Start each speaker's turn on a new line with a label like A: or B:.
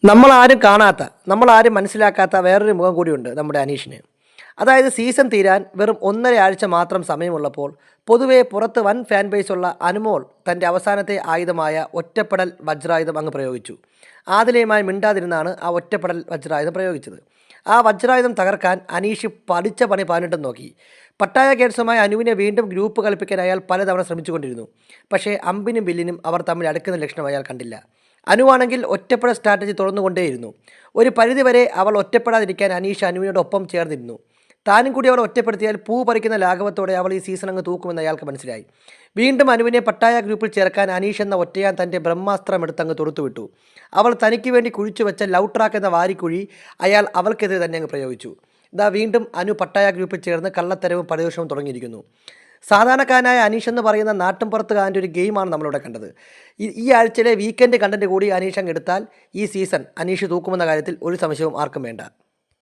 A: നമ്മളാരും കാണാത്ത, നമ്മളാരും മനസ്സിലാക്കാത്ത വേറൊരു മുഖം കൂടിയുണ്ട് നമ്മുടെ അനീഷിന്. അതായത് സീസൺ തീരാൻ വെറും 1.5 ആഴ്ച മാത്രം സമയമുള്ളപ്പോൾ പൊതുവെ പുറത്ത് വൻ ഫാൻ ബേസുള്ള അനുമോൾ തൻ്റെ അവസാനത്തെ ആയുധമായ ഒറ്റപ്പെടൽ വജ്രായുധം അങ്ങ് പ്രയോഗിച്ചു. ആദിലയുമായി മിണ്ടാതിരുന്നാണ് ആ ഒറ്റപ്പെടൽ വജ്രായുധം പ്രയോഗിച്ചത്. ആ വജ്രായുധം തകർക്കാൻ അനീഷ് പഠിച്ച പണി പതിനെട്ടും നോക്കി. പട്ടായ കേഡ്സുമായി അനുവിനെ വീണ്ടും ഗ്രൂപ്പ് കളിപ്പിക്കാൻ അയാൾ പലതവണ ശ്രമിച്ചുകൊണ്ടിരുന്നു. പക്ഷേ അമ്പിനും ബില്ലിനും അവർ തമ്മിൽ അടുക്കുന്ന ലക്ഷണം അയാൾ കണ്ടില്ല. അനുവാണെങ്കിൽ ഒറ്റപ്പെടൽ സ്ട്രാറ്റജി തുറന്നുകൊണ്ടേയിരുന്നു. ഒരു പരിധിവരെ അവൾ ഒറ്റപ്പെടാതിരിക്കാൻ അനീഷ് അനുവിനോടൊപ്പം ചേർന്നിരുന്നു. താനും കൂടി അവൾ ഒറ്റപ്പെടുത്തിയാൽ പൂ പറിക്കുന്ന ലാഘവത്തോടെ അവൾ ഈ സീസൺ അങ്ങ് തൂക്കുമെന്ന് അയാൾക്ക് മനസ്സിലായി. വീണ്ടും അനുവിനെ പട്ടായ ഗ്രൂപ്പിൽ ചേർക്കാൻ അനീഷ് എന്ന ഒറ്റയാൻ തൻ്റെ ബ്രഹ്മാസ്ത്രം എടുത്തങ്ങ് തൊടുത്തുവിട്ടു. അവൾ തനിക്ക് വേണ്ടി കുഴിച്ചു വെച്ച ലവ് ട്രാക്ക് എന്ന വാരിക്കുഴി അയാൾ അവൾക്കെതിരെ തന്നെ അങ്ങ് പ്രയോഗിച്ചു. ഇതാ വീണ്ടും അനു പട്ടായ ഗ്രൂപ്പിൽ ചേർന്ന് കള്ളത്തരവും പരദൂഷണവും തുടങ്ങിയിരിക്കുന്നു. സാധാരണക്കാരനായ അനീഷ് എന്ന് പറയുന്ന നാട്ടിൻപുറത്തുകാരൻ്റെ ഒരു ഗെയിമാണ് നമ്മളിവിടെ കണ്ടത്. ഈ ആഴ്ചയിലെ വീക്കെൻഡ് കണ്ടന്റ് കൂടി അനീഷ് അങ്ങ് എടുത്താൽ ഈ സീസൺ അനീഷ് തൂക്കുമെന്ന കാര്യത്തിൽ ഒരു സംശയവും ആർക്കും വേണ്ട.